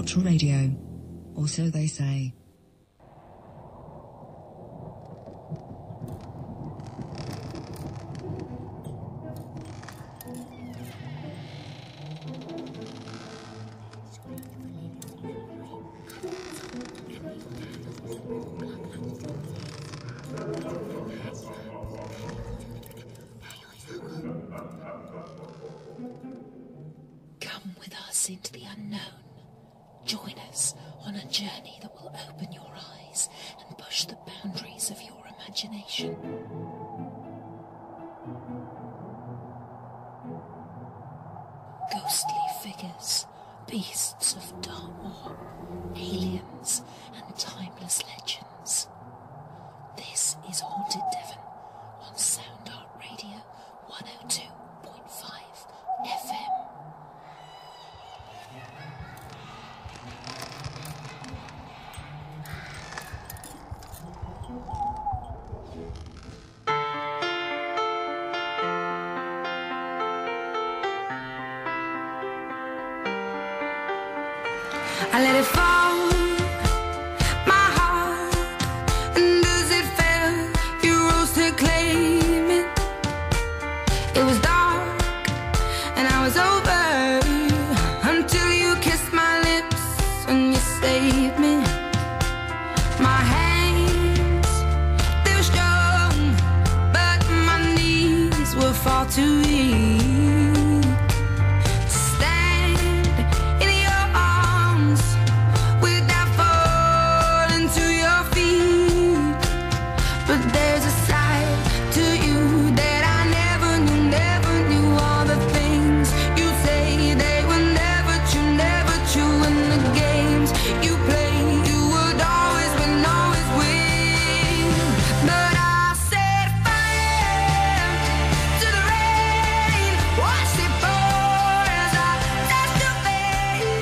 Radio. Or so they say. Come with us into the unknown. Join us on a journey that will open your eyes and push the boundaries of your imagination. Ghostly figures, beasts of Dartmoor, aliens and timeless legends. This is Haunted Devon on Soundart Radio 102.5 FM. I let it fall, my heart, and does it feel you rose to claim it? It was dark, and I was over, until you kissed my lips, and you saved me. My hands, they were strong, but my knees were far too weak.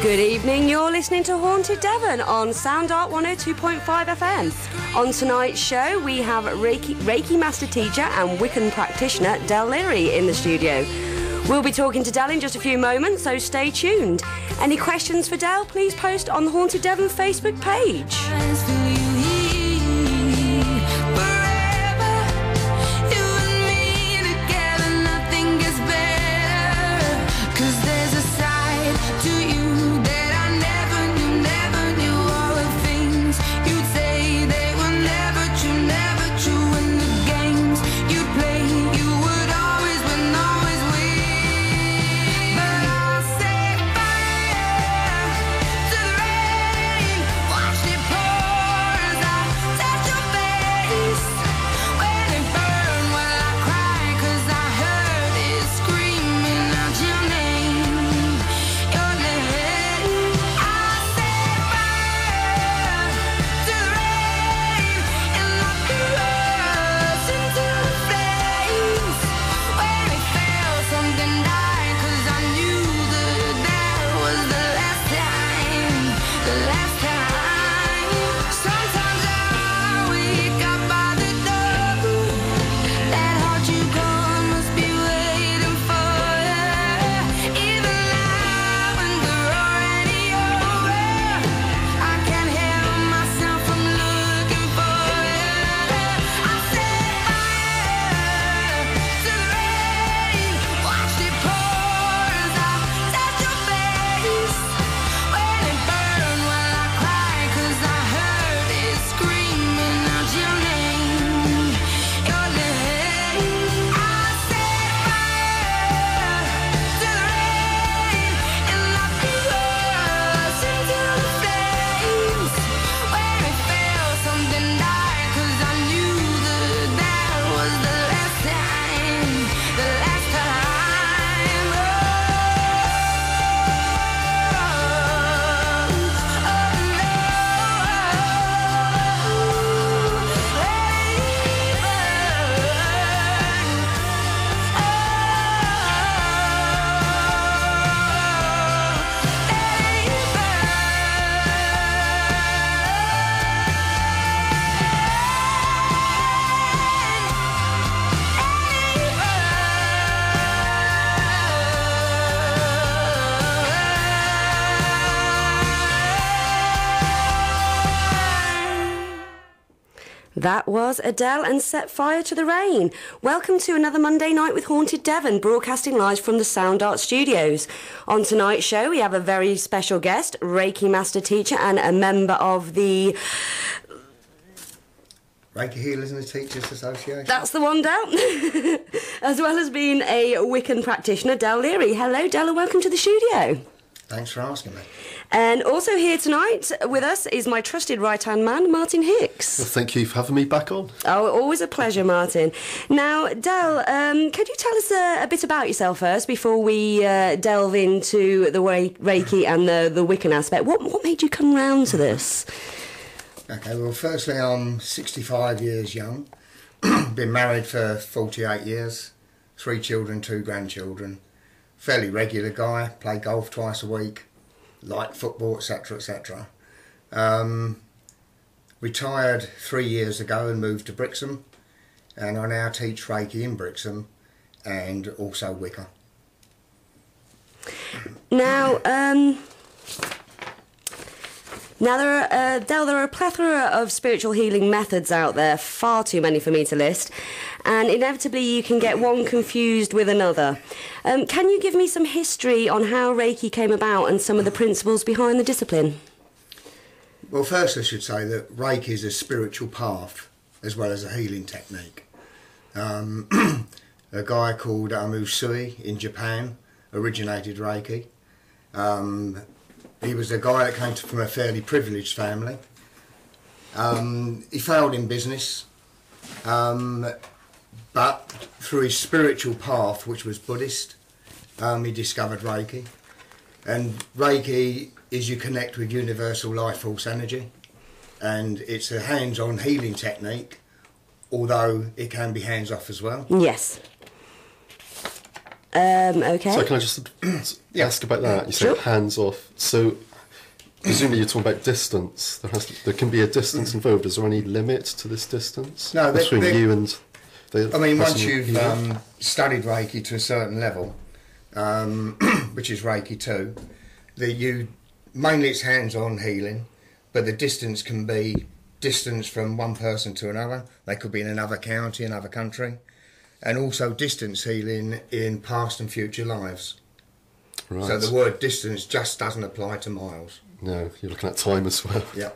Good evening, you're listening to Haunted Devon on Soundart 102.5 FM. On tonight's show, we have Reiki Master Teacher and Wiccan Practitioner Dell Lary in the studio. We'll be talking to Dell in just a few moments, so stay tuned. Any questions for Dell, please post on the Haunted Devon Facebook page. Watch it pour. That was Adele and Set Fire to the Rain. Welcome to another Monday Night with Haunted Devon, broadcasting live from the Soundart Studios. On tonight's show, we have a very special guest, Reiki Master Teacher and a member of the Reiki Healers and the Teachers Association. That's the one, Del. As well as being a Wiccan practitioner, Dell Lary. Hello, Del, and welcome to the studio. Thanks for asking me. And also here tonight with us is my trusted right-hand man, Martyn Hicks. Well, thank you for having me back on. Oh, always a pleasure, Martyn. Now, Del, could you tell us a bit about yourself first before we delve into the Reiki and the Wiccan aspect? What made you come round to this? Okay, well, firstly, I'm 65 years young. Been married for 48 years. 3 children, 2 grandchildren. Fairly regular guy, play golf twice a week. Like football, etc., etc. Retired 3 years ago and moved to Brixham, and I now teach Reiki in Brixham and also Wicca. Now, Del, there are a plethora of spiritual healing methods out there, far too many for me to list, and inevitably you can get one confused with another. Can you give me some history on how Reiki came about and some of the principles behind the discipline? Well, first I should say that Reiki is a spiritual path as well as a healing technique. A guy called Sui in Japan originated Reiki. He was a guy that came from a fairly privileged family. He failed in business, but through his spiritual path, which was Buddhist, he discovered Reiki. And Reiki is you connect with universal life force energy, and it's a hands-on healing technique, although it can be hands-off as well. Yes. Okay. So can I just ask about that? You said hands-off. So presumably you're talking about distance. There can be a distance involved. Is there any limit to this distance? No, between you and the once you've studied Reiki to a certain level, which is Reiki 2, mainly it's hands-on healing, but the distance can be distance from one person to another. They could be in another county, another country, and also distance healing in past and future lives. Right. So the word distance just doesn't apply to miles. No, you're looking at time as well. Yeah.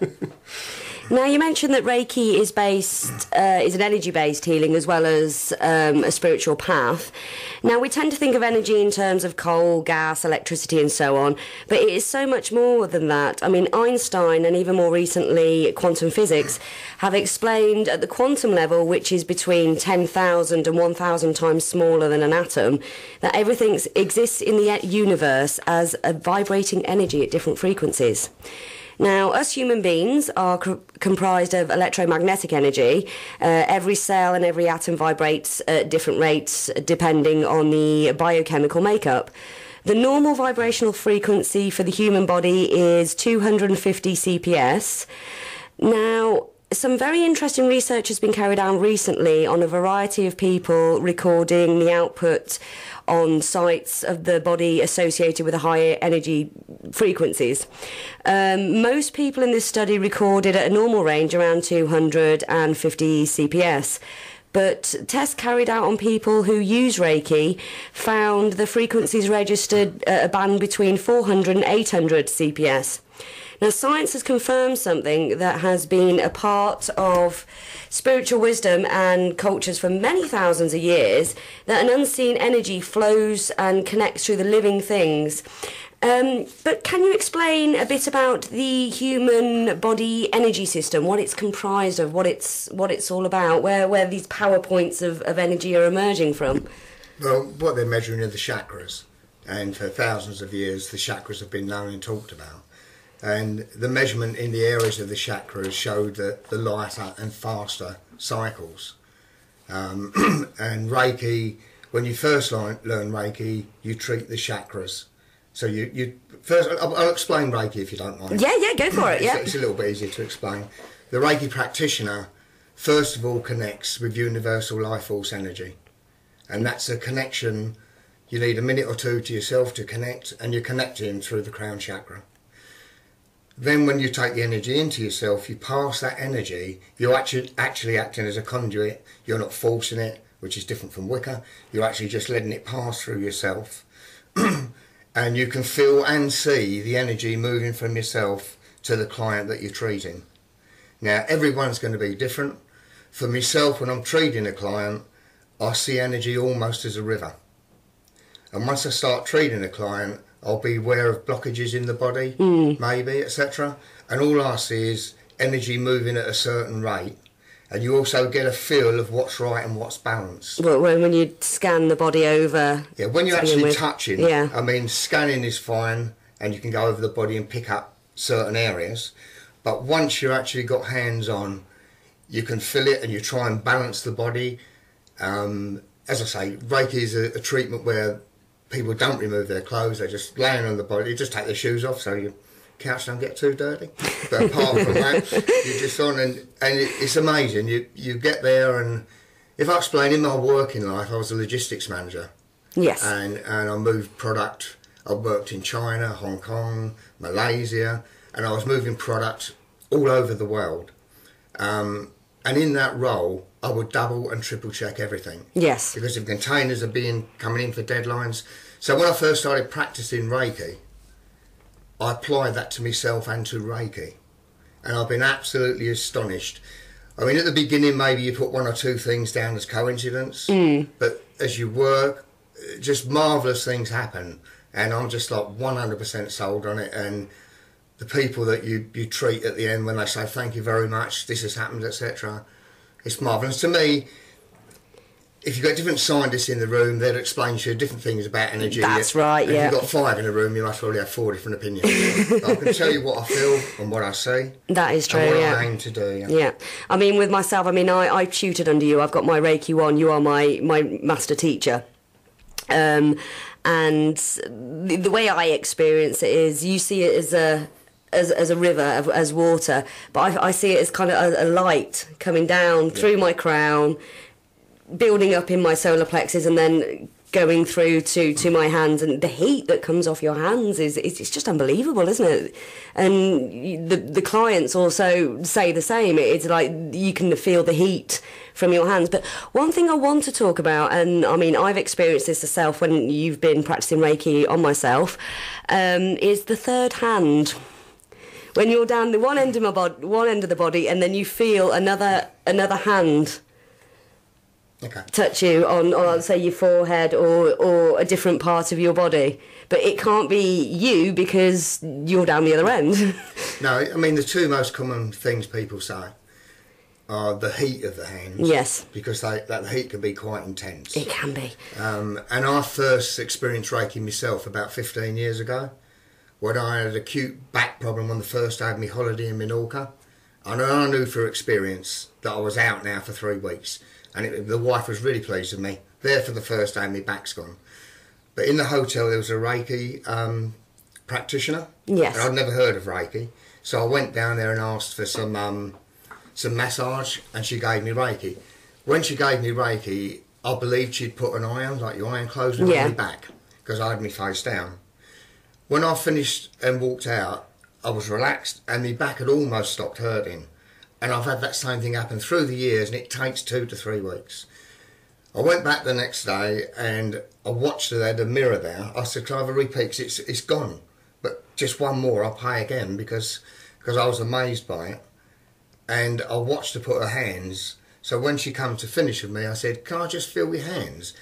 Now, you mentioned that Reiki is an energy-based healing as well as a spiritual path. Now, we tend to think of energy in terms of coal, gas, electricity and so on, but it is so much more than that. I mean, Einstein and even more recently quantum physics have explained at the quantum level, which is between 10,000 and 1,000 times smaller than an atom, that everything exists in the universe as a vibrating energy at different frequencies. Now, us human beings are comprised of electromagnetic energy. Every cell and every atom vibrates at different rates depending on the biochemical makeup. The normal vibrational frequency for the human body is 250 CPS. Now, some very interesting research has been carried out recently on a variety of people recording the output on sites of the body associated with the higher energy frequencies. Most people in this study recorded at a normal range around 250 CPS. But tests carried out on people who use Reiki found the frequencies registered at a band between 400 and 800 CPS. Now, science has confirmed something that has been a part of spiritual wisdom and cultures for many thousands of years, that an unseen energy flows and connects through the living things. But can you explain a bit about the human body energy system, what it's comprised of, what it's all about, where these power points of energy are emerging from? Well, what they're measuring are the chakras, and for thousands of years the chakras have been known and talked about. And the measurement in the areas of the chakras showed the lighter and faster cycles. And Reiki, when you first learn Reiki, you treat the chakras. So you first, I'll explain Reiki if you don't mind. Yeah, go for it, yeah. It's a little bit easier to explain. The Reiki practitioner, first of all, connects with universal life force energy. And that's a connection, you need a minute or two to yourself to connect, and you're connecting through the crown chakra. Then when you take the energy into yourself, you pass that energy, you're actually acting as a conduit, you're not forcing it, which is different from Wicca, you're actually just letting it pass through yourself. And you can feel and see the energy moving from yourself to the client that you're treating. Now, everyone's going to be different. For myself, when I'm treating a client, I see energy almost as a river. And once I start treating a client, I'll be aware of blockages in the body, maybe, etc. And all I see is energy moving at a certain rate. And you also get a feel of what's right and what's balanced. Well, when you scan the body over... Yeah, when you're actually touching, I mean, scanning is fine, and you can go over the body and pick up certain areas. But once you've actually got hands on, you can feel it and you try and balance the body. As I say, Reiki is a treatment where people don't remove their clothes, they're just laying on the body, they just take their shoes off so your couch don't get too dirty. But apart from that, you're just on, and it's amazing. You get there, and if I explain, in my working life, I was a logistics manager. Yes. And I moved product. I worked in China, Hong Kong, Malaysia, and I was moving product all over the world. And in that role, I would double and triple check everything. Yes. Because if containers are coming in for deadlines. So when I first started practicing Reiki, I applied that to myself and to Reiki. And I've been absolutely astonished. I mean, at the beginning, maybe you put one or two things down as coincidence. But as you work, just marvellous things happen. And I'm just like 100% sold on it. And the people that you treat at the end, when they say, thank you very much, this has happened, etc., it's marvellous. To me, if you've got different scientists in the room, they'll explain to you different things about energy. That's right, yeah. If you've got 5 in a room, you must probably have 4 different opinions. I can tell you what I feel and what I see. That is true, and what yeah. I aim to do, yeah. I mean, with myself, I mean, I tutored under you. I've got my Reiki 1, you are my master teacher. And the way I experience it is, you see it as a river, as water, but I see it as kind of a light coming down through my crown, building up in my solar plexus, and then going through to my hands, and the heat that comes off your hands it's just unbelievable, isn't it? And the clients also say the same. It's like you can feel the heat from your hands. But one thing I want to talk about, and I mean, I've experienced this myself when you've been practicing Reiki on myself, is the third hand. When you're down the one end of the body, and then you feel another hand touch you on, say, your forehead or a different part of your body. But it can't be you because you're down the other end. No, I mean, the two most common things people say are the heat of the hands. Yes. Because that heat can be quite intense. It can be. And I first experienced Reiki myself about 15 years ago, when I had an acute back problem on the first day of my holiday in Menorca. And I knew through experience that I was out now for 3 weeks. And the wife was really pleased with me. There for the first day, my back's gone. But in the hotel, there was a Reiki practitioner. Yes. And I'd never heard of Reiki. So I went down there and asked for some massage, and she gave me Reiki. When she gave me Reiki, I believed she'd put an iron, like your iron clothes, on my back, because I had my face down. When I finished and walked out, I was relaxed, and my back had almost stopped hurting. And I've had that same thing happen through the years, and it takes 2 to 3 weeks. I went back the next day, and I watched her there, the mirror there. I said, can I have a repeat? 'Cause it's gone. But just one more, I'll pay again, because I was amazed by it. And I watched her put her hands. So when she came to finish with me, I said, can I just feel your hands?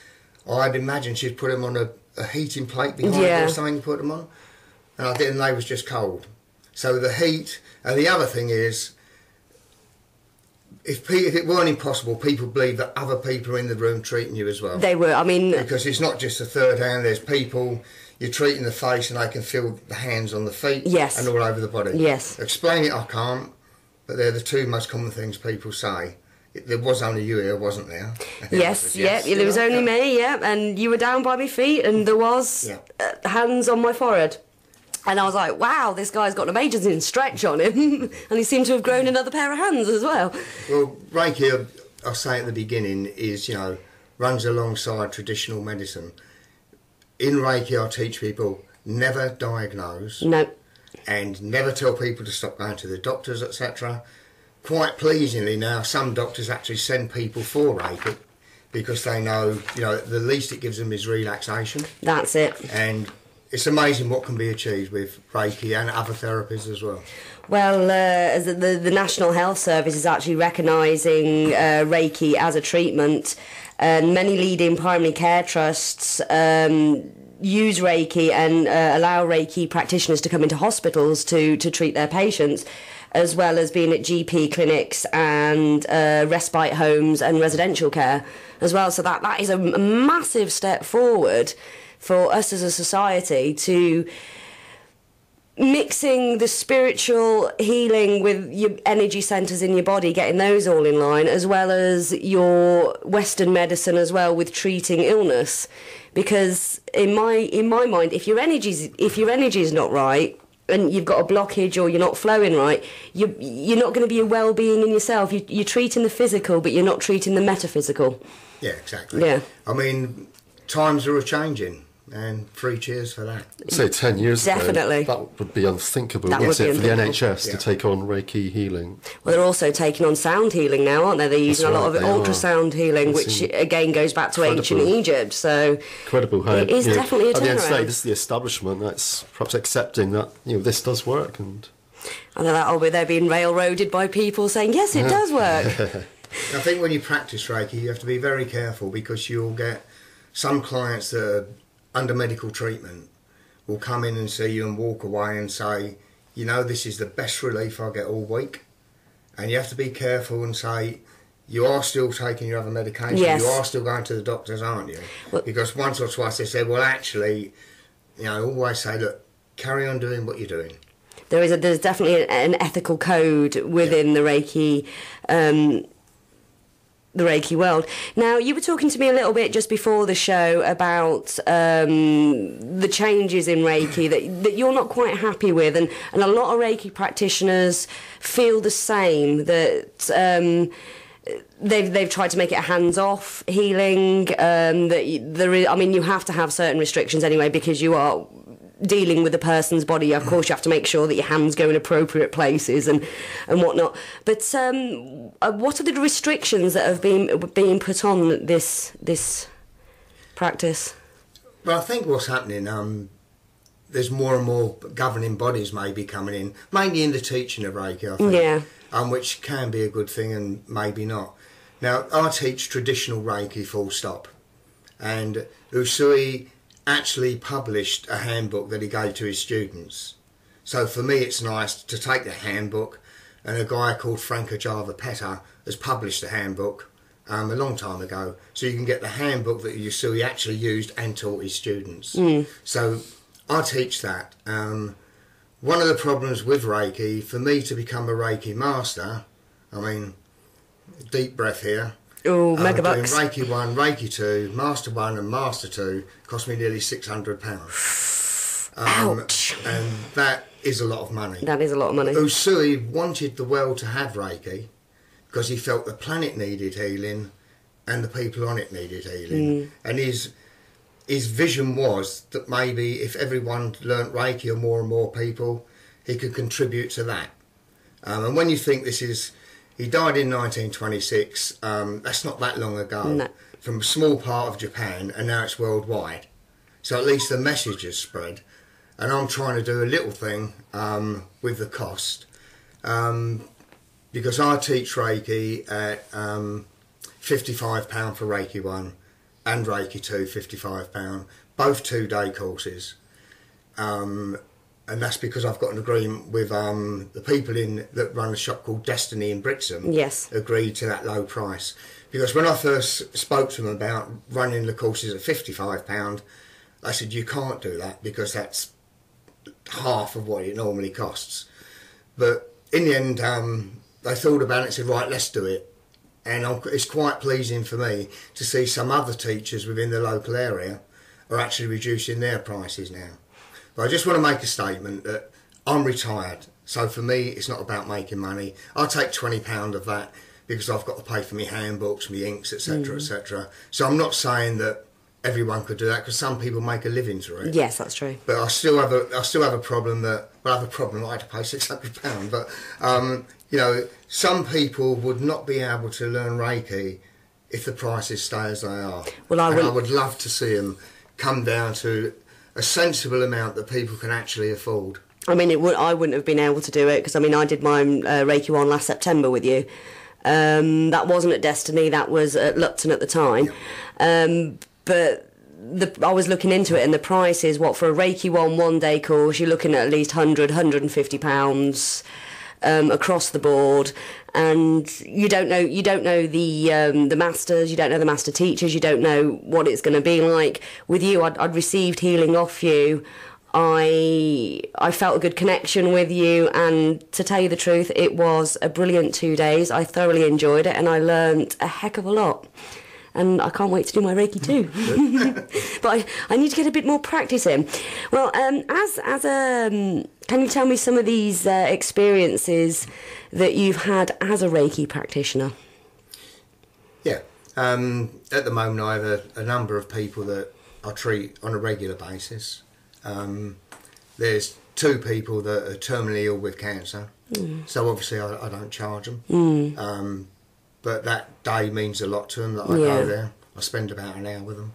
I'd imagined she'd put them on a heating plate behind her or something to put them on. And I did, and they was just cold. So the heat, and the other thing is, if it weren't impossible, people believe that other people are in the room treating you as well. They were, I mean... Because it's not just the third hand, there's people, you're treating the face and they can feel the hands on the feet and all over the body. Yes. Explain it, I can't, but they're the two most common things people say. There was only you here, wasn't there? Yes, there was only me, and you were down by my feet, and there was hands on my forehead. And I was like, wow, this guy's got an amazing stretch on him. And he seemed to have grown another pair of hands as well. Well, Reiki, I'll say at the beginning, is, runs alongside traditional medicine. In Reiki, I teach people, never diagnose. No. and never tell people to stop going to the doctors, etc. Quite pleasingly now, some doctors actually send people for Reiki because they know, the least it gives them is relaxation. That's it. And it's amazing what can be achieved with Reiki and other therapies as well. Well, as the National Health Service is actually recognising Reiki as a treatment, and many leading primary care trusts use Reiki and allow Reiki practitioners to come into hospitals to treat their patients, as well as being at GP clinics and respite homes and residential care as well. So that is a massive step forward for us as a society, to mixing the spiritual healing with your energy centres in your body, getting those all in line, as well as your Western medicine as well with treating illness. Because in my mind, if your energy is not right, and you've got a blockage or you're not flowing right, you're not going to be a well-being in yourself. You're treating the physical, but you're not treating the metaphysical. Yeah, exactly. Yeah. I mean, times are changing, and 3 cheers for that. Say 10 years Definitely. ago, that would be unthinkable, That wouldn't would it, be for the unthinkable. NHS to take on Reiki healing? Well, they're also taking on sound healing now, aren't they? They're using That's a lot right, of they are. ultrasound healing, which again goes back to ancient Incredible. Egypt. So Incredible how it is definitely a at the end of the day, turnaround. this is the establishment that's perhaps accepting that this does work. And they're being railroaded by people saying, yes, it does work. I think when you practice Reiki, you have to be very careful, because you'll get some clients that are under medical treatment will come in and see you and walk away and say, this is the best relief I get all week. And you have to be careful and say, you are still taking your other medication, Yes. you are still going to the doctors, aren't you? Well, because once or twice they said, well, actually, always say, look, carry on doing what you're doing. there's definitely an ethical code within the Reiki. The Reiki world. Now, you were talking to me a little bit just before the show about the changes in Reiki that you're not quite happy with, and a lot of Reiki practitioners feel the same, that they've tried to make it a hands-off healing. You have to have certain restrictions anyway, because you are dealing with the person's body. Of course, you have to make sure that your hands go in appropriate places and whatnot. But what are the restrictions that have been put on this practice? Well, I think what's happening, there's more and more governing bodies maybe coming in, mainly in the teaching of Reiki, I think. Yeah. Which can be a good thing and maybe not. Now, I teach traditional Reiki full stop. And Usui actually published a handbook that he gave to his students. So for me, it's nice to take the handbook, and a guy called Frank Ajava Petta has published a handbook a long time ago, so you can get the handbook that Usui actually used and taught his students. So I teach that. One of the problems with Reiki, for me to become a Reiki master, deep breath here, Oh, megabucks. Doing Reiki 1, Reiki 2, Master 1 and Master 2 cost me nearly £600. Ouch. And that is a lot of money. That is a lot of money. Usui wanted the world to have Reiki because he felt the planet needed healing and the people on it needed healing. And his vision was that maybe if everyone learnt Reiki, or more and more people, he could contribute to that. And when you think he died in 1926, that's not that long ago, No. from a small part of Japan, and now it's worldwide. So at least the message has spread. And I'm trying to do a little thing with the cost, because I teach Reiki at £55 for Reiki 1 and Reiki 2, £55, both 2-day courses. And that's because I've got an agreement with the people that run a shop called Destiny in Brixham. Yes. Agreed to that low price. Because when I first spoke to them about running the courses at £55, I said, you can't do that because that's half of what it normally costs. But in the end, they thought about it and said, right, let's do it. And it's quite pleasing for me to see some other teachers within the local area are actually reducing their prices now. But I just want to make a statement that I'm retired, so for me it's not about making money. I take £20 of that because I've got to pay for my handbooks, my inks, etc, etc. So I'm not saying that everyone could do that, because some people make a living through it. Yes, that's true. But I still have a problem that, well, I have a problem that I had to pay £600. But you know, some people would not be able to learn Reiki if the prices stay as they are. Well, I would love to see them come down to a sensible amount that people can actually afford. I mean, I wouldn't have been able to do it, because I mean, I did my Reiki 1 last September with you. That wasn't at Destiny, that was at Lupton at the time. Yeah. But I was looking into it, and the price is, what, for a Reiki 1 day course, you're looking at least £150 across the board, and you don't know the masters, you don't know the master teachers, you don't know what it's going to be like. With you, I'd received healing off you. I felt a good connection with you, and to tell you the truth, it was a brilliant 2 days. I thoroughly enjoyed it, and I learnt a heck of a lot. And I can't wait to do my Reiki too. But I need to get a bit more practice in. Well, can you tell me some of these experiences that you've had as a Reiki practitioner? Yeah. At the moment, I have a number of people that I treat on a regular basis. There's 2 people that are terminally ill with cancer. So obviously I don't charge them. But that day means a lot to them that I go there. I spend about an hour with them.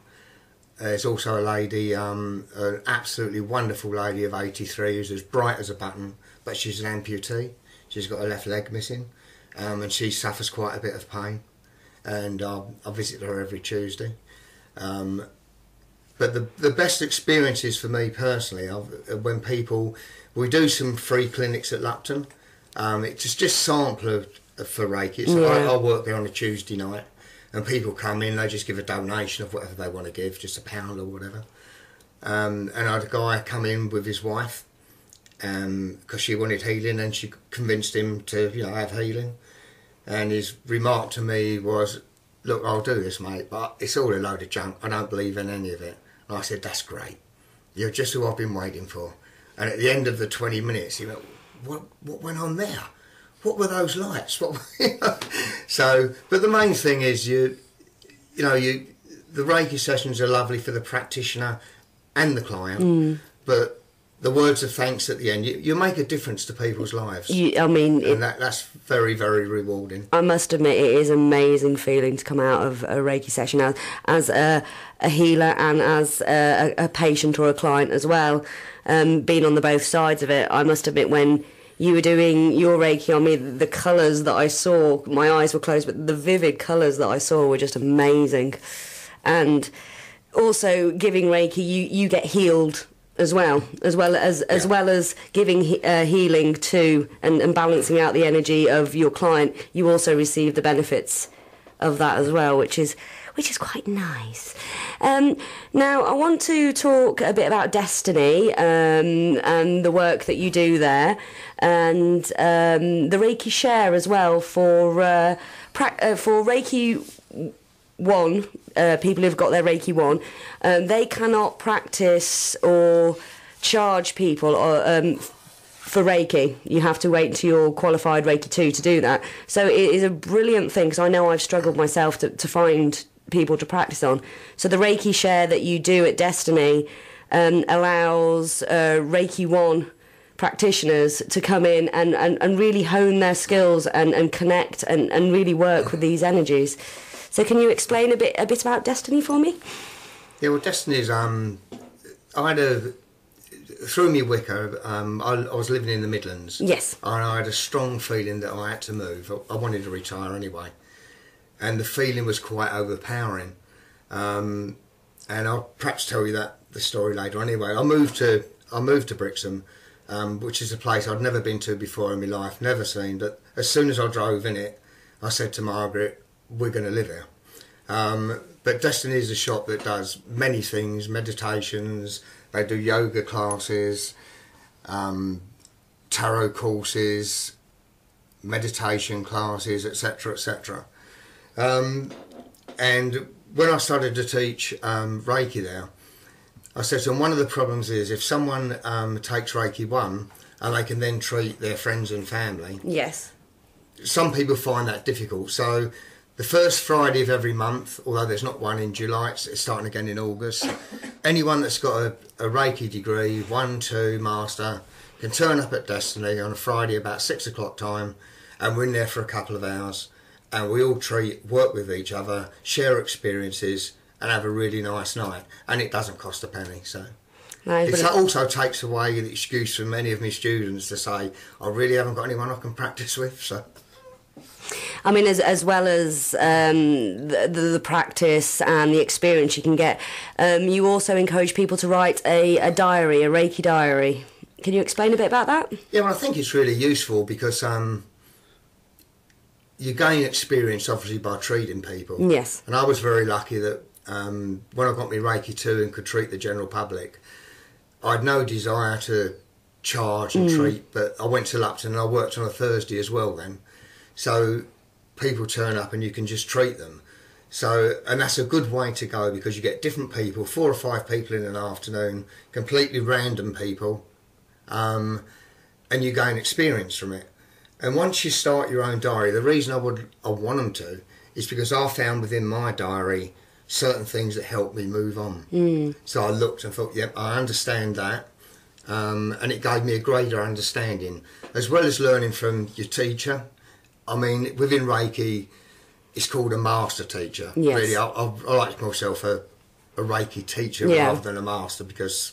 There's also a lady, an absolutely wonderful lady of 83, who's as bright as a button, but she's an amputee. She's got her left leg missing, and she suffers quite a bit of pain. And I visit her every Tuesday. But the best experiences for me personally are when we do some free clinics at Lupton. It's just sample for Reiki. So I work there on a Tuesday night, and people come in, they just give a donation of whatever they want to give, just £1 or whatever. And I had a guy come in with his wife, because she wanted healing, and she convinced him to, have healing. And his remark to me was, "Look, I'll do this, mate, but it's all a load of junk. I don't believe in any of it." And I said, "That's great. You're just who I've been waiting for." And at the end of the 20 minutes, he went, what went on there? What were those lights? So, but the main thing is, the Reiki sessions are lovely for the practitioner and the client, but the words of thanks at the end, you make a difference to people's lives. That's very, very rewarding. I must admit, it is an amazing feeling to come out of a Reiki session as a healer and as a patient or a client as well. Being on the both sides of it, I must admit, when you were doing your Reiki on me, the colours that I saw, my eyes were closed, but the vivid colours that I saw were just amazing. And also giving Reiki, you get healed as well as giving healing to and balancing out the energy of your client. You also receive the benefits of that as well, which is quite nice. Now, I want to talk a bit about Destiny and the work that you do there, and the Reiki share as well for Reiki 1. People who've got their Reiki 1, they cannot practice or charge people for Reiki. You have to wait until you're qualified Reiki 2 to do that. So it is a brilliant thing, because I know I've struggled myself to find people to practice on. So the Reiki share that you do at Destiny allows Reiki 1 practitioners to come in and really hone their skills and connect and really work with these energies. So can you explain a bit about Destiny for me? Yeah, well, Destiny's, through me Wicca, I was living in the Midlands. Yes. And I had a strong feeling that I had to move. I wanted to retire anyway. And the feeling was quite overpowering. And I'll perhaps tell you the story later. Anyway, I moved to Brixham, which is a place I'd never been to before in my life, never seen. But as soon as I drove in it, I said to Margaret, "We're going to live here." But Destiny is a shop that does many things, meditations, they do yoga classes, tarot courses, meditation classes, etc, etc. And when I started to teach Reiki there, I said to them, one of the problems is if someone takes Reiki 1 and they can then treat their friends and family. Yes. Some people find that difficult, so the first Friday of every month, although there's not one in July, it's starting again in August. Anyone that's got a Reiki degree, 1, 2, master, can turn up at Destiny on a Friday about 6 o'clock time, and we're in there for a couple of hours, and we all work with each other, share experiences, and have a really nice night. And it doesn't cost a penny, so. It also takes away the excuse from many of my students to say, I really haven't got anyone I can practice with, so. I mean, as well as the practice and the experience you can get, you also encourage people to write a diary, a Reiki diary. Can you explain a bit about that? Yeah, well, I think it's really useful because you gain experience, obviously, by treating people. Yes. And I was very lucky that when I got my Reiki 2 and could treat the general public, I had no desire to charge and treat, but I went to Lupton and I worked on a Thursday as well then. So people turn up and you can just treat them. So, and that's a good way to go because you get different people, 4 or 5 people in an afternoon, completely random people, and you gain experience from it. And once you start your own diary, the reason I want them to is because I found within my diary certain things that helped me move on. So I looked and thought, yep, I understand that. And it gave me a greater understanding, as well as learning from your teacher. I mean, within Reiki, it's called a master teacher. Yes. Really, I like to call myself a Reiki teacher rather than a master because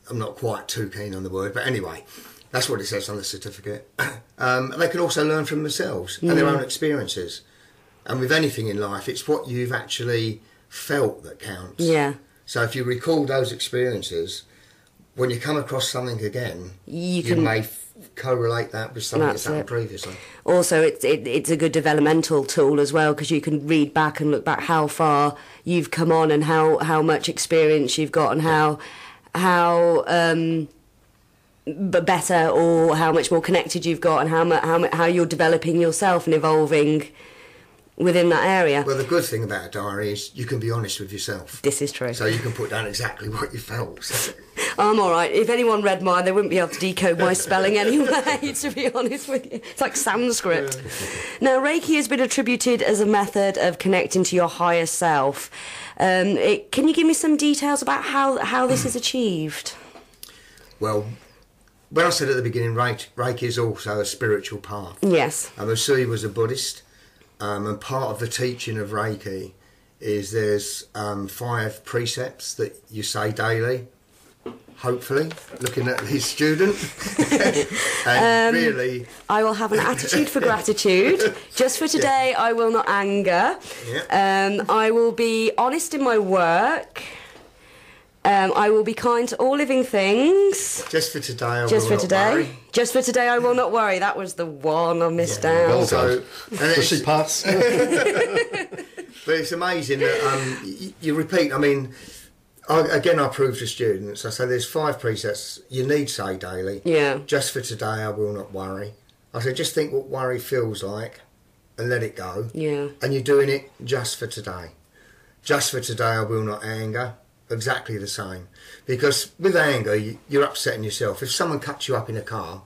I'm not quite too keen on the word. But anyway, that's what it says on the certificate. They can also learn from themselves and their own experiences. And with anything in life, it's what you've actually felt that counts. Yeah. So if you recall those experiences, when you come across something again, you may correlate that with something that's happened previously. Also, it's a good developmental tool as well because you can read back and look back how far you've come on and how much experience you've got and how better or how much more connected you've got and how you're developing yourself and evolving within that area. Well, the good thing about a diary is you can be honest with yourself. This is true. So you can put down exactly what you felt. So. I'm all right. If anyone read mine, they wouldn't be able to decode my spelling anyway, to be honest with you. It's like Sanskrit. Now, Reiki has been attributed as a method of connecting to your higher self. Can you give me some details about how this is achieved? Well, when I said at the beginning, Reiki is also a spiritual path. Yes. Usui was a Buddhist, and part of the teaching of Reiki is there's 5 precepts that you say daily. Hopefully, looking at his student. And really, I will have an attitude for gratitude. Just for today, I will not anger. I will be honest in my work. I will be kind to all living things. Just for today, I will not worry. Just for today, I will not worry. That was the one I missed out. Well So, does she pass? But it's amazing that you repeat. I mean, I prove to students. I say there's 5 precepts you need to say daily. Yeah. Just for today, I will not worry. I say just think what worry feels like, and let it go. Yeah. And you're doing it just for today. Just for today, I will not anger. Exactly the same. Because with anger, you're upsetting yourself. If someone cuts you up in a car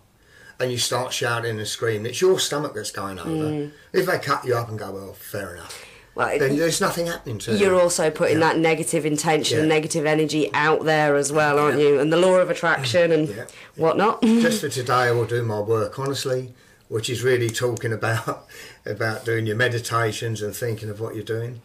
and you start shouting and screaming, it's your stomach that's going over. If they cut you up and go, well, fair enough, then there's nothing happening to you. You're also putting that negative intention, negative energy out there as well, aren't you? And the law of attraction and whatnot. Just for today, I will do my work honestly, which is really talking about doing your meditations and thinking of what you're doing.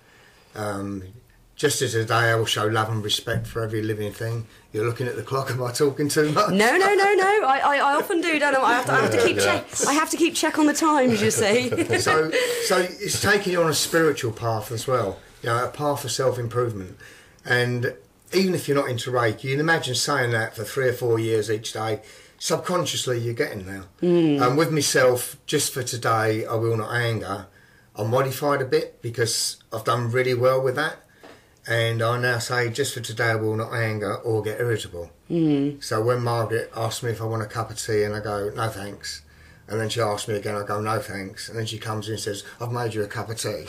Just as today, I will show love and respect for every living thing. You're looking at the clock. Am I talking too much? No. I often do, don't I? I have to keep check. I have to keep check on the times. You see. So it's taking you on a spiritual path as well. You know, a path of self-improvement. And even if you're not into Reiki, you can imagine saying that for 3 or 4 years each day. Subconsciously, you're getting there. With myself, just for today, I will not anger. I modified a bit because I've done really well with that. And I now say, just for today, I will not anger or get irritable. So when Margaret asks me if I want a cup of tea and I go, no thanks, and then she asks me again, I go, no thanks, and then she comes in and says, I've made you a cup of tea.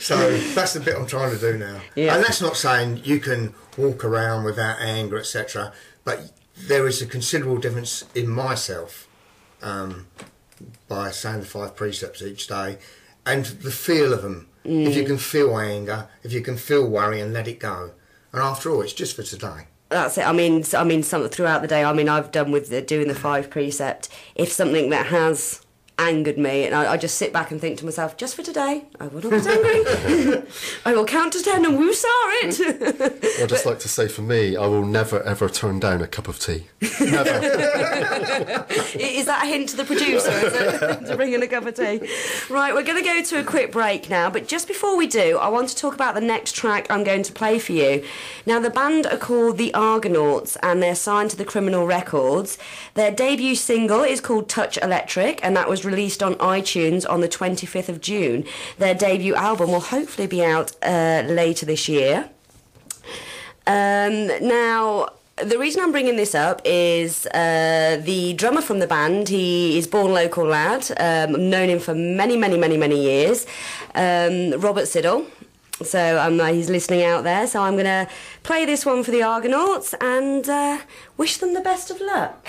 So that's the bit I'm trying to do now. And that's not saying you can walk around without anger, etc. But there is a considerable difference in myself by saying the 5 precepts each day, and the feel of them. If you can feel anger, if you can feel worry, and let it go. And after all, it's just for today. That's it. I mean, something throughout the day. I mean, I've done with doing the 5 precept. If something that has angered me, and I just sit back and think to myself, just for today, I will not get angry. I will count to 10 and woo-saw it. I'd just like to say, for me, I will never ever turn down a cup of tea. Never. Is that a hint to the producer, is it? To bring in a cup of tea? Right, we're going to go to a quick break now, but just before we do, I want to talk about the next track I'm going to play for you. Now, the band are called the Argonauts, and they're signed to the Criminal Records. Their debut single is called Touch Electric, and that was released on iTunes on the 25th of June. Their debut album will hopefully be out later this year. Now, the reason I'm bringing this up is the drummer from the band. He is born local lad. I've known him for many, many, many, many years. Robert Siddle. So he's listening out there. So I'm going to play this one for the Argonauts and wish them the best of luck.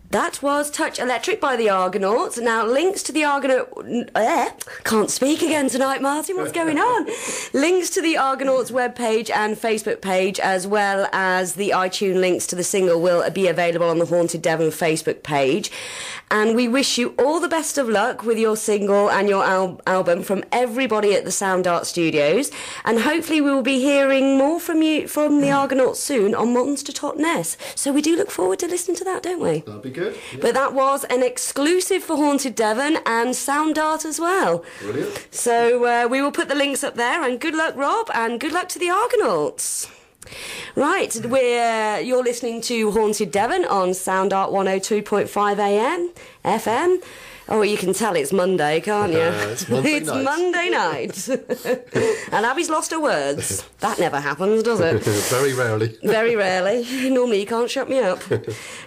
That was Touch Electric by the Argonauts. Now, links to the can't speak again tonight, Martyn. What's going on? Links to the Argonauts webpage and Facebook page, as well as the iTunes links to the single, will be available on the Haunted Devon Facebook page. And we wish you all the best of luck with your single and your album from everybody at the SoundArt Studios. And hopefully we will be hearing more from you, from the Argonauts soon on Monster Tot Ness. So we do look forward to listening to that, don't we? That'll be good. Yeah. But that was an exclusive for Haunted Devon and SoundArt as well. Brilliant. So we will put the links up there, and good luck, Rob, and good luck to the Argonauts. Right, you're listening to Haunted Devon on SoundArt 102.5 AM, FM. Oh, you can tell it's Monday, can't you? It's Monday It's night. Monday night. And Abbie's lost her words. That never happens, does it? Very rarely. Very rarely. Normally you can't shut me up.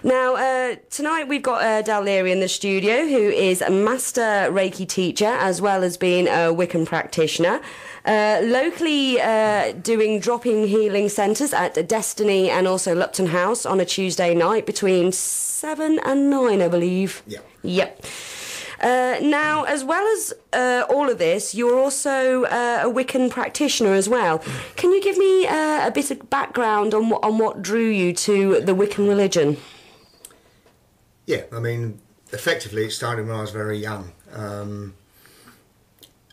Now, tonight we've got Dell Lary in the studio, who is a master Reiki teacher as well as being a Wiccan practitioner. Locally doing drop-in healing centres at Destiny and also Lupton House on a Tuesday night between 7 and 9, I believe. Yeah. Yep. Now, as well as all of this, you're also a Wiccan practitioner as well. Can you give me a bit of background on what drew you to the Wiccan religion? Yeah, I mean, effectively it started when I was very young.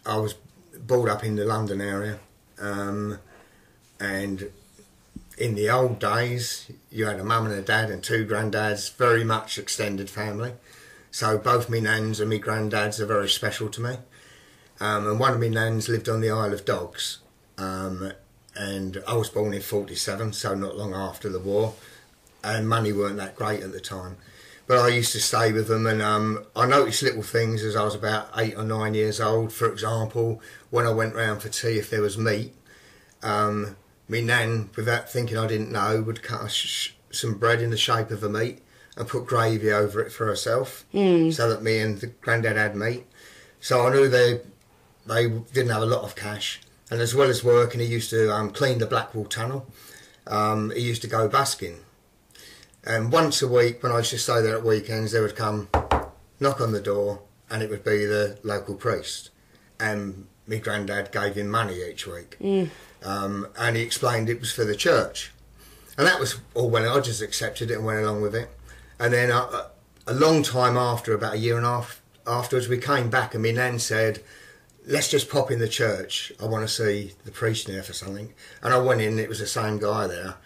I was brought up in the London area, and in the old days you had a mum and a dad and 2 granddads, very much extended family. So both me nans and me granddads are very special to me. And one of me nans lived on the Isle of Dogs, and I was born in 47, so not long after the war, and money weren't that great at the time. But I used to stay with them, and I noticed little things as I was about 8 or 9 years old. For example, when I went round for tea, if there was meat, me nan, without thinking I didn't know, would cut some bread in the shape of a meat and put gravy over it for herself, so that me and the granddad had meat. So I knew they didn't have a lot of cash. And as well as working, he used to clean the Blackwall Tunnel. He used to go busking. And once a week, when I used to stay there at weekends, they would come, knock on the door, and it would be the local priest. And my granddad gave him money each week. And he explained it was for the church. And that was all well, I just accepted it and went along with it. And then a long time after, about a year and a half afterwards, we came back and my nan said, let's just pop in the church. I want to see the priest in there for something. And I went in, it was the same guy there.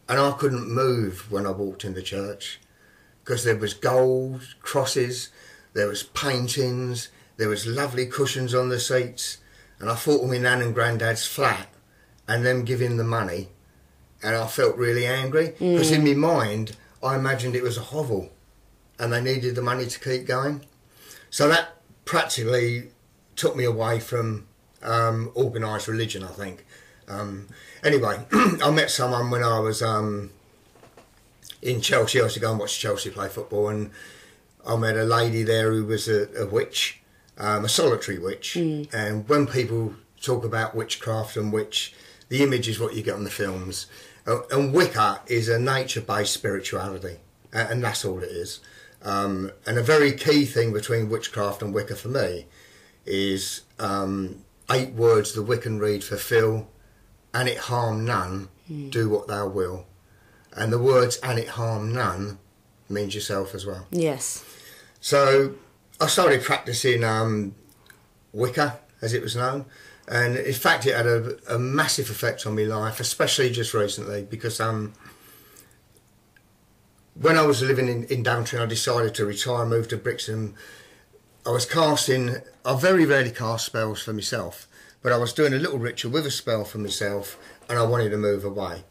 And I couldn't move when I walked in the church because there was gold crosses, there was paintings, there was lovely cushions on the seats. And I thought of my nan and granddad's flat and them giving the money. And I felt really angry because in my mind, I imagined it was a hovel and they needed the money to keep going. So that practically took me away from organised religion, I think. Anyway, I met someone when I was in Chelsea. I used to go and watch Chelsea play football, and I met a lady there who was a witch, a solitary witch. And when people talk about witchcraft and witch, the image is what you get on the films. And Wicca is a nature-based spirituality, and that's all it is. And a very key thing between witchcraft and Wicca for me is 8 words the Wiccan read: fulfill, and it harm none, do what thou will. And the words and it harm none means yourself as well. Yes. So I started practicing Wicca, as it was known. And in fact, it had a massive effect on my life, especially just recently, because when I was living in Devon, I decided to retire and move to Brixham. I was casting, I very rarely cast spells for myself, but I was doing a little ritual with a spell for myself, and I wanted to move away.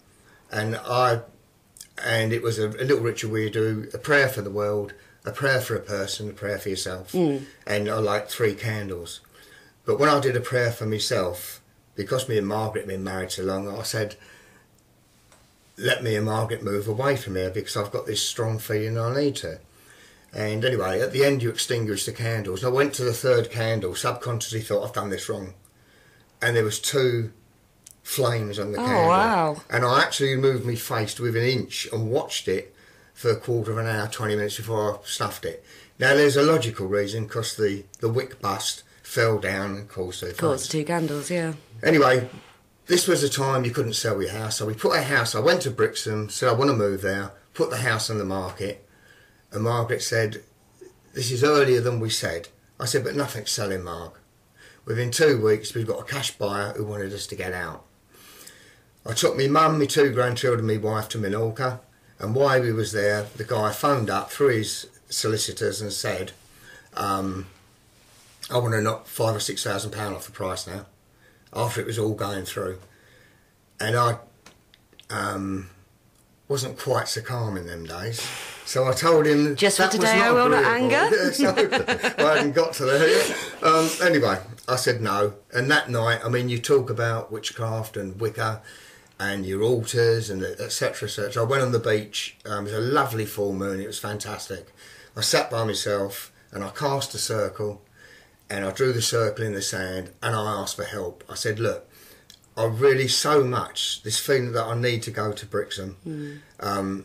And it was a little ritual where you do a prayer for the world, a prayer for a person, a prayer for yourself, and I like 3 candles. But when I did a prayer for myself, because me and Margaret had been married so long, I said, let me and Margaret move away from here because I've got this strong feeling I need to. And anyway, at the end you extinguish the candles. And I went to the 3rd candle, subconsciously thought I've done this wrong. And there was 2 flames on the candle. Oh, wow. And I actually moved my face to within an inch and watched it for a quarter of an hour, 20 minutes before I snuffed it. Now there's a logical reason, because the wick bust fell down and caused 2 flames. Caused 2 candles, yeah. Anyway, this was the time you couldn't sell your house, so we put a house. I went to Brixham, said I want to move there, put the house on the market, and Margaret said, this is earlier than we said. I said, but nothing's selling, Marg. Within 2 weeks, we've got a cash buyer who wanted us to get out. I took my mum, my 2 grandchildren, my wife to Minorca, and while we was there, the guy phoned up through his solicitors and said, I want to knock £5,000 or £6,000 off the price now, after it was all going through. And wasn't quite so calm in them days. So I told him just for that today I was will not not agreeable. anger. So I hadn't got to there yet. Anyway, I said no. And that night, I mean, you talk about witchcraft and Wicca and your altars and etc. etc. I went on the beach. It was a lovely full moon. It was fantastic. I sat by myself and I cast a circle and I drew the circle in the sand and I asked for help. I said, look, I really so much this feeling that I need to go to Brixham, and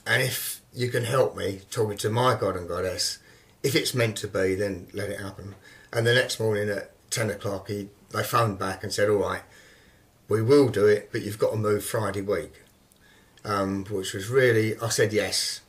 if you can help me, talking to my God and Goddess, if it's meant to be, then let it happen. And the next morning at 10 o'clock, they phoned back and said, all right, we will do it, but you've got to move Friday week, which was really, I said yes,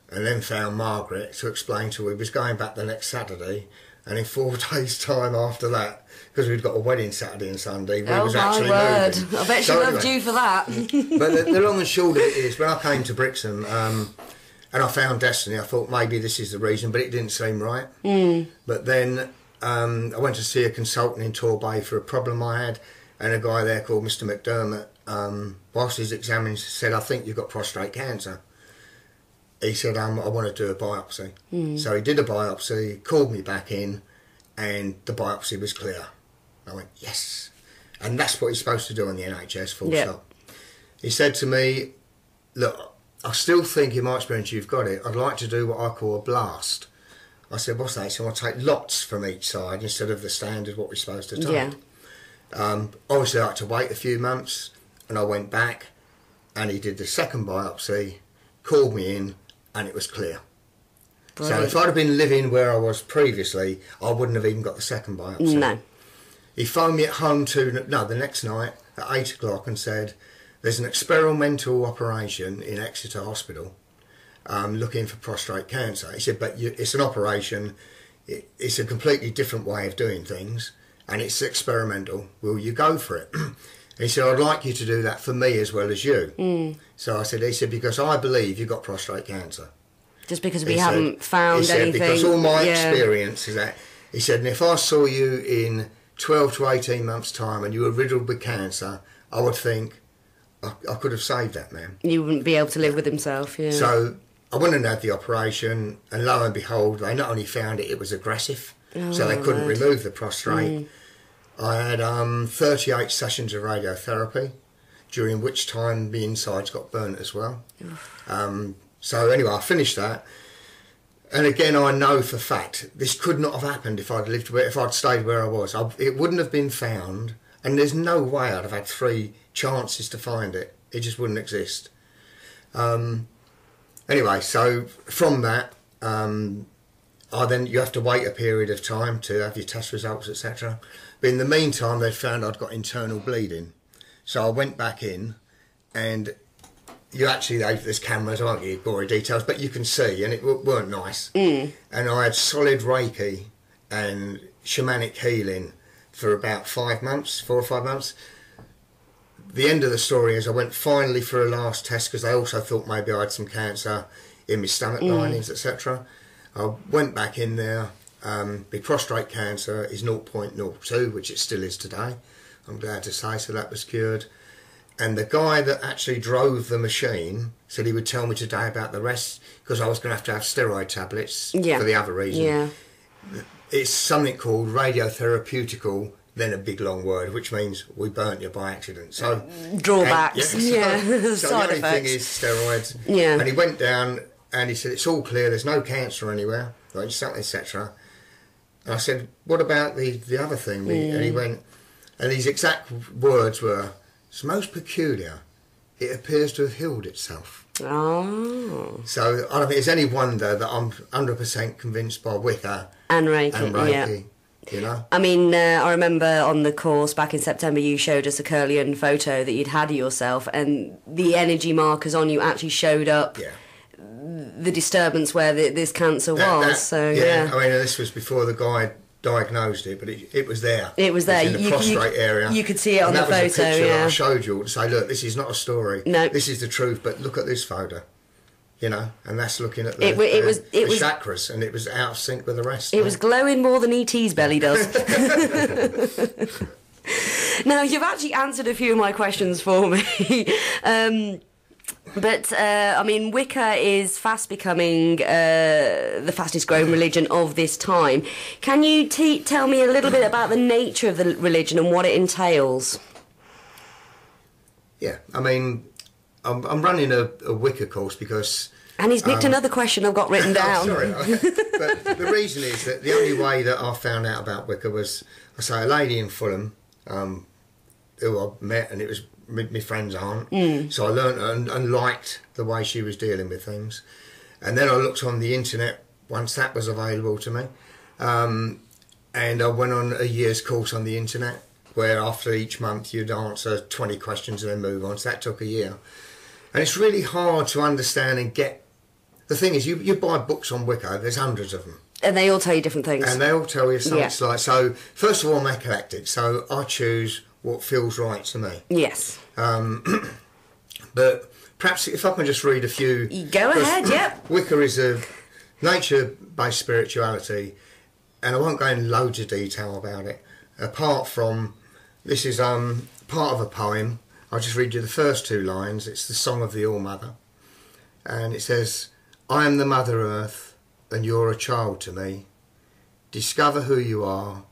and then found Margaret to explain to her we was going back the next Saturday, and in 4 days' time after that, because we'd got a wedding Saturday and Sunday, we was actually moving. I bet she loved you for that. But the long and short of it is, when I came to Brixham and I found Destiny, I thought maybe this is the reason, but it didn't seem right. But then I went to see a consultant in Torbay for a problem I had, and a guy there called Mr McDermott, whilst he's examining, said, I think you've got prostate cancer. He said, I want to do a biopsy. So he did a biopsy, called me back in, and the biopsy was clear. I went, yes. And that's what you're supposed to do on the NHS, full stop. He said to me, look, I still think in my experience you've got it. I'd like to do what I call a blast. I said, what's that? So I'll take lots from each side instead of the standard what we're supposed to take. Obviously I had to wait a few months, and I went back, and he did the second biopsy, called me in, and it was clear. Brilliant. So if I'd have been living where I was previously, I wouldn't have even got the second biopsy. No. He phoned me at home the next night at 8 o'clock and said, there's an experimental operation in Exeter Hospital looking for prostate cancer. He said, but it's an operation, it's a completely different way of doing things, and it's experimental. Will you go for it? He said, I'd like you to do that for me as well as you. So he said, because I believe you've got prostate cancer. Just because we haven't found anything. Because all my experience is that, he said, and if I saw you in 12 to 18 months' time and you were riddled with cancer, I would think, I could have saved that man. You wouldn't be able to live with himself, So I went and had the operation, and lo and behold, they not only found it was aggressive, so they couldn't remove the prostate. I had 38 sessions of radiotherapy, during which time the insides got burnt as well. So anyway, I finished that, and again I know for fact this could not have happened if I'd stayed where I was. It wouldn't have been found, and there's no way I'd have had 3 chances to find it. It just wouldn't exist. Anyway, so from that, you have to wait a period of time to have your test results, etc. But in the meantime, they found I'd got internal bleeding. So I went back in, and there's cameras, I won't give you gory details, but you can see, and it weren't nice. And I had solid Reiki and shamanic healing for about 4 or 5 months. The end of the story is I went finally for a last test, because they also thought maybe I had some cancer in my stomach linings, etc. I went back in there. The prostate cancer is 0.02, which it still is today, I'm glad to say, so that was cured. And the guy that actually drove the machine said he would tell me today about the rest, because I was going to have steroid tablets for the other reason. It's something called radiotherapeutical, then a big long word, which means we burnt you by accident. So drawbacks, so side the only effects. Thing is steroids. And he went down and he said, it's all clear, there's no cancer anywhere, etc. And I said, what about the other thing? And he went, and his exact words were, it's most peculiar. It appears to have healed itself. Oh. So I don't think it's any wonder that I'm 100% convinced by Wicca and Reiki. You know? I mean, I remember on the course back in September you showed us a Curlian photo that you'd had of yourself, and the energy markers on you actually showed up the disturbance where this cancer was. I mean, this was before the guy diagnosed it, but it was there. It was there. In the prostate area. You could see it on the photo. That was a picture that I showed you to say, look, this is not a story. No. This is the truth, but look at this photo. You know, and that's looking at the chakras, and it was out of sync with the rest. It was glowing more than E.T.'s belly does. Now, you've actually answered a few of my questions for me. But, I mean, Wicca is fast becoming the fastest growing religion of this time. Can you tell me a little bit about the nature of the religion and what it entails? Yeah, I mean, I'm running a Wicca course because... And he's nicked another question I've got written down. Oh, sorry. But the reason is that the only way that I found out about Wicca was, I say, a lady in Fulham who I met, and it was my friend's aunt. So I learnt and liked the way she was dealing with things. And then I looked on the internet once that was available to me. And I went on a year's course on the internet, where after each month you'd answer 20 questions and then move on. So that took a year. And it's really hard to understand and get... The thing is, you buy books on Wicca, there's hundreds of them. And they all tell you different things. And they all tell you something like... So, first of all, I'm eclectic, so I choose what feels right to me. Yes. But perhaps if I can just read a few... Go ahead, yep. Wicca is a nature-based spirituality, and I won't go in loads of detail about it, apart from... This is part of a poem. I'll just read you the first two lines. It's the Song of the All-Mother. And it says, I am the Mother Earth, and you're a child to me. Discover who you are,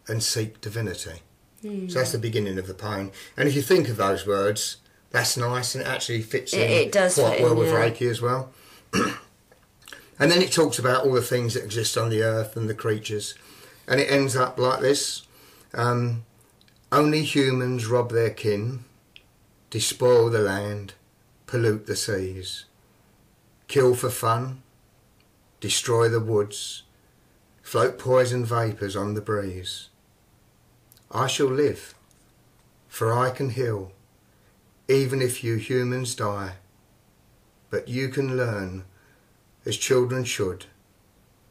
and seek divinity. So that's the beginning of the poem. And if you think of those words, that's nice, and it actually fits in quite well with Reiki as well. And then it talks about all the things that exist on the earth and the creatures. And it ends up like this. Only humans rob their kin, despoil the land, pollute the seas, kill for fun, destroy the woods, float poison vapours on the breeze. I shall live, for I can heal, even if you humans die, but you can learn, as children should,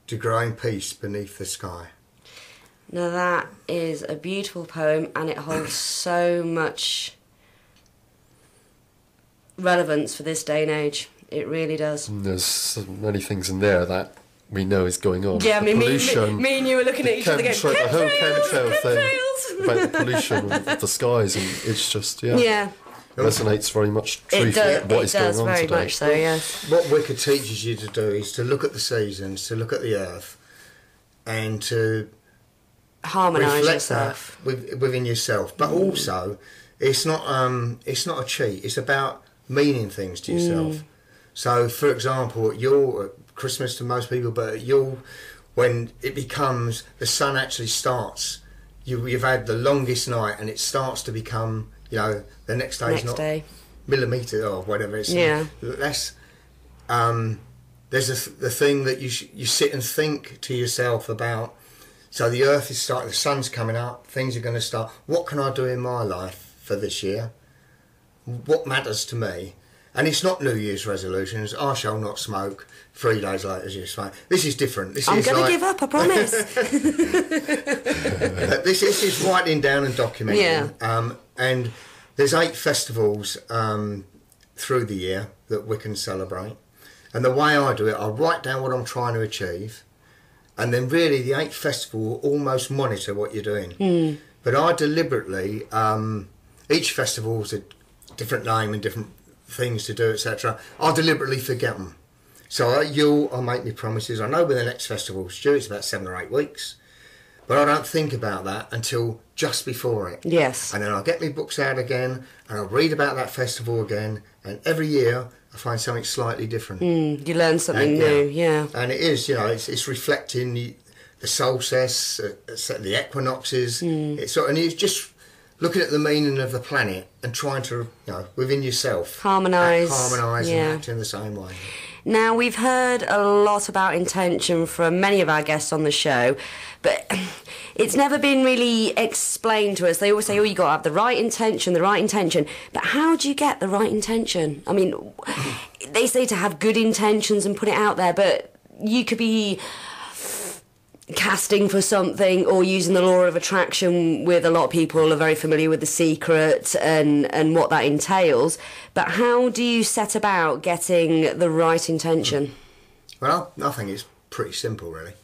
to grow in peace beneath the sky. Now that is a beautiful poem, and it holds so much relevance for this day and age. It really does. And there's so many things in there that we know is going on. Yeah, I mean, pollution, me and you were looking at each other going, the whole chemtrail thing about the pollution of the skies, and it's just, it resonates very much truthfully what is going on very today. much so, yes. What Wicca teaches you to do is to look at the seasons, to look at the earth, and to harmonise reflect yourself that within yourself. But also, it's not a cheat. It's about meaning things to yourself. So, for example, at Christmas to most people, but when it becomes, the sun actually starts, you've had the longest night, and it starts to become, the next day is not millimetre or whatever it's. Yeah. Less. There's the thing that you sit and think to yourself about. So the earth is starting, the sun's coming up, things are going to start. What can I do in my life for this year? What matters to me? And it's not New Year's resolutions. I shall not smoke. 3 days later, you smoke. This is different. I'm going to give up, I promise. This is writing down and documenting. Yeah. And there's 8 festivals through the year that Wiccans celebrate. And the way I do it, I write down what I'm trying to achieve. And then really the 8th festival will almost monitor what you're doing. But I deliberately, each festival is a different name and different things to do, etc. I deliberately forget them. So I'll make me promises. I know when the next festival's due, it's about 7 or 8 weeks. But I don't think about that until just before it. Yes. And then I'll get my books out again, and I'll read about that festival again, and every year I find something slightly different. You learn something new, yeah. And it is, it's reflecting the solstice, the equinoxes. And it's just looking at the meaning of the planet and trying to, within yourself, harmonise and act in the same way. Now, we've heard a lot about intention from many of our guests on the show, but it's never been really explained to us. They always say, you got to have the right intention. But how do you get the right intention? I mean, they say to have good intentions and put it out there, but you could be casting for something or using the law of attraction with a lot of people are very familiar with The Secret and what that entails. But how do you set about getting the right intention? Well, I think it's pretty simple, really.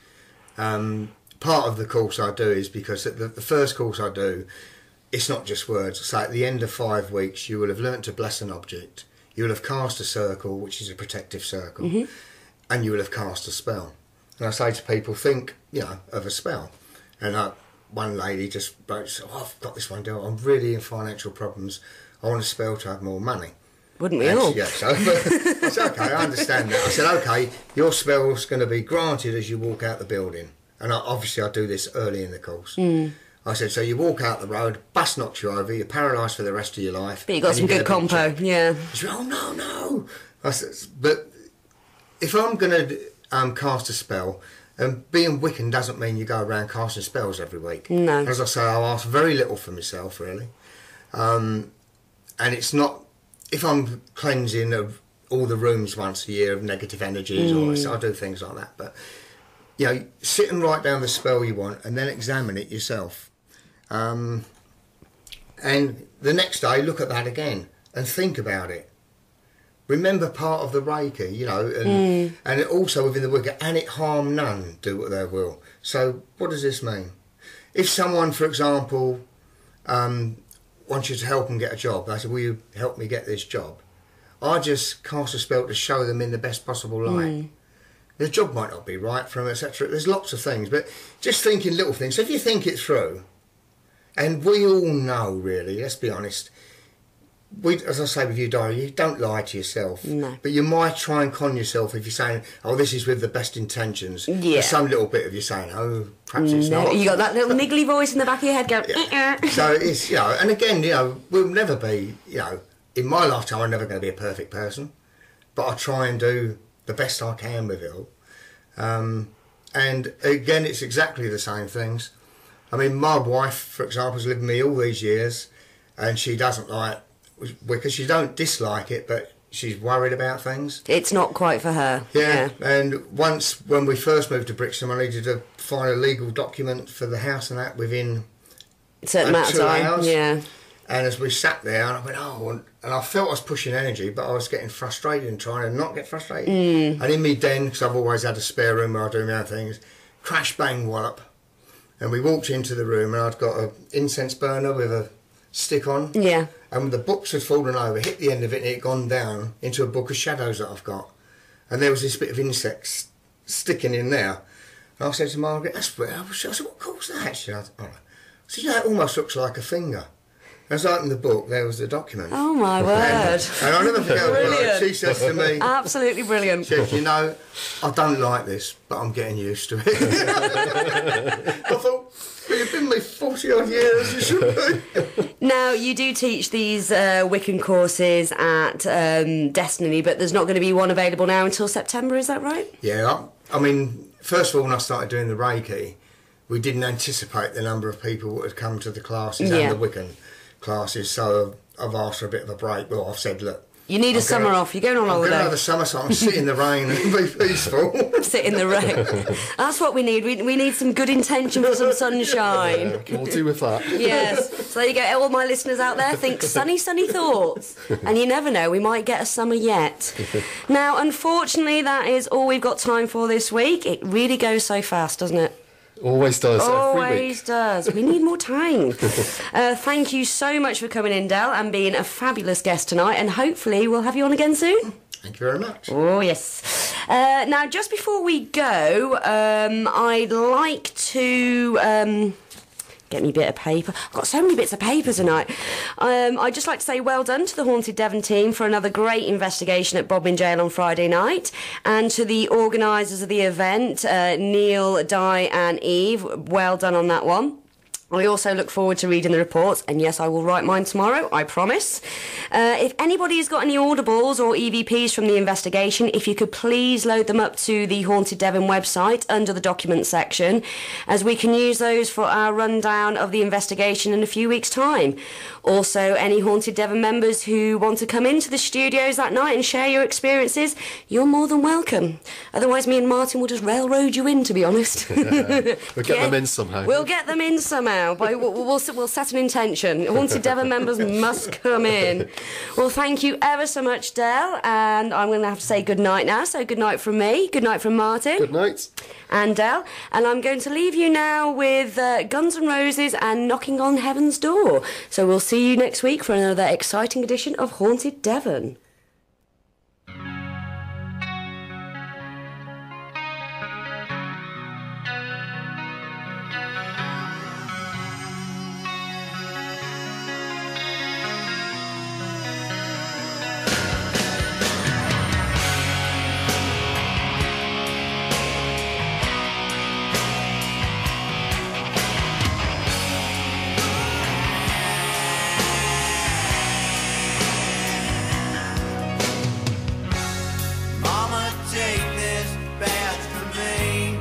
Part of the course I do is because the first course I do, it's not just words. So at the end of 5 weeks, you will have learnt to bless an object. you'll have cast a circle, which is a protective circle, and you will have cast a spell. And I say to people, think, of a spell. And one lady just wrote, I've got this one deal. I'm really in financial problems. I want a spell to have more money. Wouldn't we all? Yeah, so I said, okay, I understand that. I said, okay, your spell's going to be granted as you walk out the building. And obviously I do this early in the course. I said, so you walk out the road, bus knocks you over, you're paralysed for the rest of your life. But you got some good compo, yeah. She said, oh, no. I said, but if I'm going to cast a spell, and being Wiccan doesn't mean you go around casting spells every week. No. As I say, I ask very little for myself, really. And it's not, if I'm cleansing of all the rooms once a year of negative energies, I do things like that. But, sit and write down the spell you want and then examine it yourself. And the next day, look at that again and think about it. Remember part of the Reiki, and also within the Wicca, and it harm none, do what they will. So what does this mean? If someone, for example, wants you to help them get a job, they say, will you help me get this job? I just cast a spell to show them in the best possible light. The job might not be right for them, etc. There's lots of things, but just thinking little things. So if you think it through, and we all know, really, let's be honest, as I say with you, Dara, you don't lie to yourself. No. But you might try and con yourself if you're saying, oh, this is with the best intentions. Yeah. There's some little bit of you saying, oh, perhaps it's not. You got that little niggly voice in the back of your head going, So it's, and again, we'll never be, in my lifetime, I'm never going to be a perfect person. But I try and do the best I can with it all. And again, it's exactly the same things. I mean, my wife, for example, has lived with me all these years, and she doesn't like Wicca. She don't dislike it, but she's worried about things. It's not quite for her. Yeah. And once, when we first moved to Brixton, I needed to find a legal document for the house and that within a certain amount of time. hours. Yeah. And as we sat there, and I went, and I felt I was pushing energy, but I was getting frustrated and trying to not get frustrated. And in me den, because I've always had a spare room where I do my own things, crash, bang, wallop. And we walked into the room, and I'd got an incense burner with a stick on. Yeah. And the books had fallen over, hit the end of it, and it had gone down into a book of shadows that I've got. And there was this bit of insects sticking in there. And I said to Margaret, that's weird. I said, what caused that? She said, I said, it almost looks like a finger. As I opened the book, there was the document. Oh, my word. And I'll never forget what she says to me. Absolutely brilliant. She said, I don't like this, but I'm getting used to it. I thought, well, you've been with me 40-odd years, you should be. Now, you do teach these Wiccan courses at Destiny, but there's not going to be one available now until September, is that right? Yeah, I mean, first of all, when I started doing the Reiki, we didn't anticipate the number of people that had come to the classes and the Wiccan classes, so I've asked for a bit of a break. Well, I've said, look, you need a summer off. You're going on holiday. I'm going to have a summer, so I can sit in the rain and be peaceful. Sit in the rain. That's what we need. We need some good intention for some sunshine. Yeah, we'll do with that. Yes. So there you go. All my listeners out there, think sunny, sunny thoughts. And you never know, we might get a summer yet. Now, unfortunately, that is all we've got time for this week. It really goes so fast, doesn't it? Always does. Always does. We need more time. Thank you so much for coming in, Dell, and being a fabulous guest tonight. And hopefully we'll have you on again soon. Thank you very much. Oh, yes. Now, just before we go, I'd like to... get me a bit of paper. I've got so many bits of paper tonight. I'd just like to say well done to the Haunted Devon team for another great investigation at Bodmin Jail on Friday night, and to the organisers of the event, Neil, Di and Eve, well done on that one. I also look forward to reading the reports, and yes, I will write mine tomorrow, I promise. If anybody has got any audibles or EVPs from the investigation, if you could please load them up to the Haunted Devon website under the documents section, as we can use those for our rundown of the investigation in a few weeks' time. Also, any Haunted Devon members who want to come into the studios that night and share your experiences, you're more than welcome. Otherwise, me and Martyn will just railroad you in, to be honest. We'll get them in somehow. We'll get them in somehow. But we'll set an intention. Haunted Devon members must come in. Well, thank you ever so much, Dell. And I'm going to have to say good night now. So good night from me. Good night from Martyn. Good night. And Dell. And I'm going to leave you now with Guns N' Roses and Knocking on Heaven's Door. So we'll see you next week for another exciting edition of Haunted Devon. take this badge from me.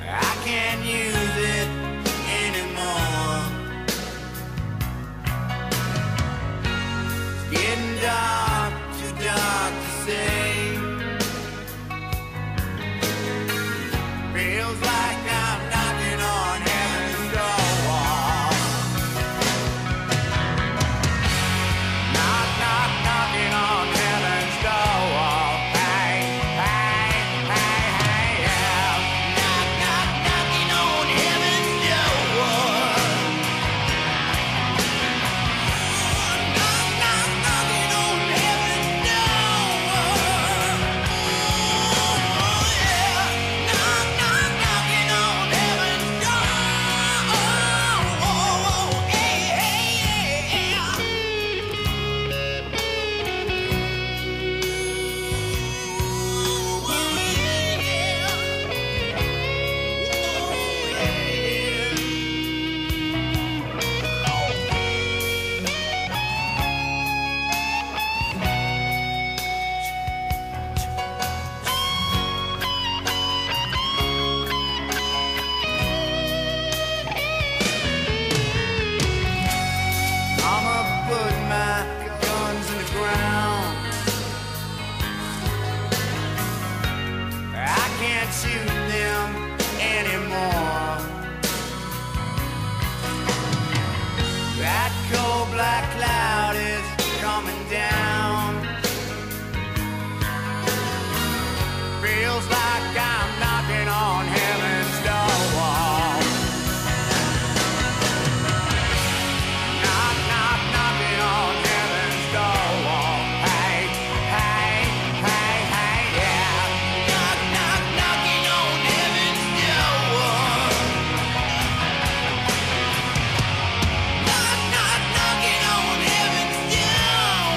I can't use it anymore. It's getting dark, too dark to see. Feels like I'm knocking on heaven's door. Knock, knock, knocking on heaven's door. Hey, hey, hey, hey, yeah. Knock, knock, knocking on heaven's door. Knock, knock, knocking on heaven's door. Oh, yeah. Knock, knock, knocking on heaven's door. Oh, hey, hey, yeah. I'ma put my guns in the ground. I can't shoot them anymore. That cold black cloud is coming down. Feels like I'm knocking on heaven's door. Knock, knock, knocking on heaven's door. Hey, hey, hey, hey, yeah. Knock, knock, knocking on heaven's door. Knock, knock, knocking on heaven's door.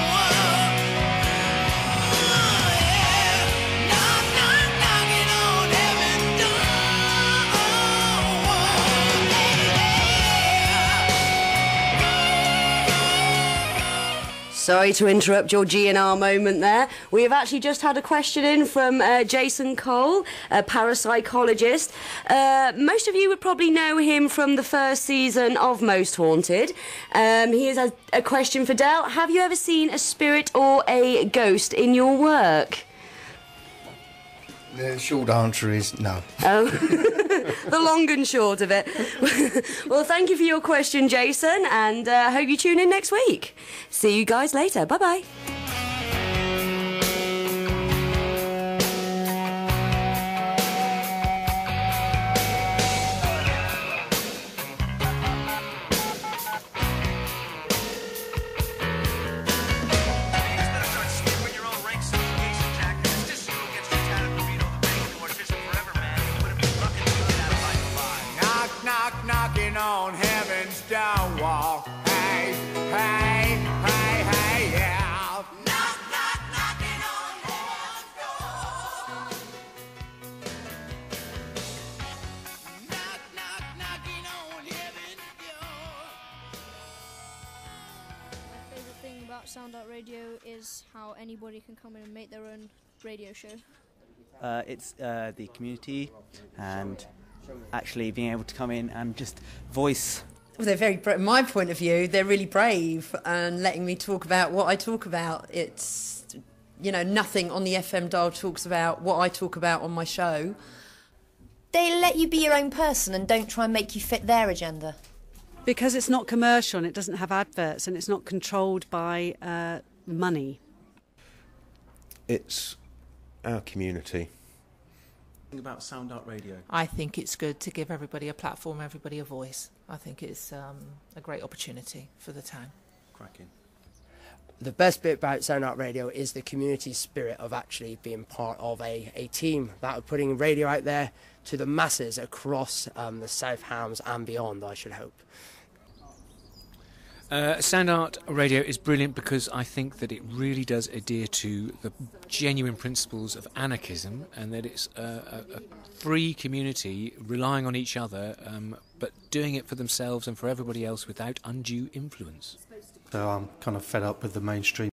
Yeah. Knock, knock, knocking on heaven's door. Sorry to interrupt your GNR moment there. We have actually just had a question in from Jason Cole, a parapsychologist. Most of you would probably know him from the first season of Most Haunted. He has a question for Dell. Have you ever seen a spirit or a ghost in your work? The short answer is no. Oh, the long and short of it. Well, thank you for your question, Jason, and hope you tune in next week. See you guys later. Bye-bye. Knock, knock, knocking on heaven's door. Hey, hey, hey, hey, yeah. Knock, knock, knocking on heaven's door. Knock, knock, knocking on heaven's door. My favourite thing about Soundart Radio is how anybody can come in and make their own radio show. It's the community and actually being able to come in and just voice. Well, they're very, from my point of view, they're really brave and letting me talk about what I talk about. It's, you know, nothing on the FM dial talks about what I talk about on my show. They let you be your own person and don't try and make you fit their agenda. Because it's not commercial and it doesn't have adverts and it's not controlled by money. It's our community. About Soundart Radio. I think it's good to give everybody a platform, everybody a voice. I think it's a great opportunity for the town. Cracking. The best bit about Soundart Radio is the community spirit of actually being part of a team that are putting radio out there to the masses across the South Hams and beyond, I should hope. Soundart Radio is brilliant because I think that it really does adhere to the genuine principles of anarchism, and that it's a free community relying on each other, but doing it for themselves and for everybody else without undue influence. So I'm kind of fed up with the mainstream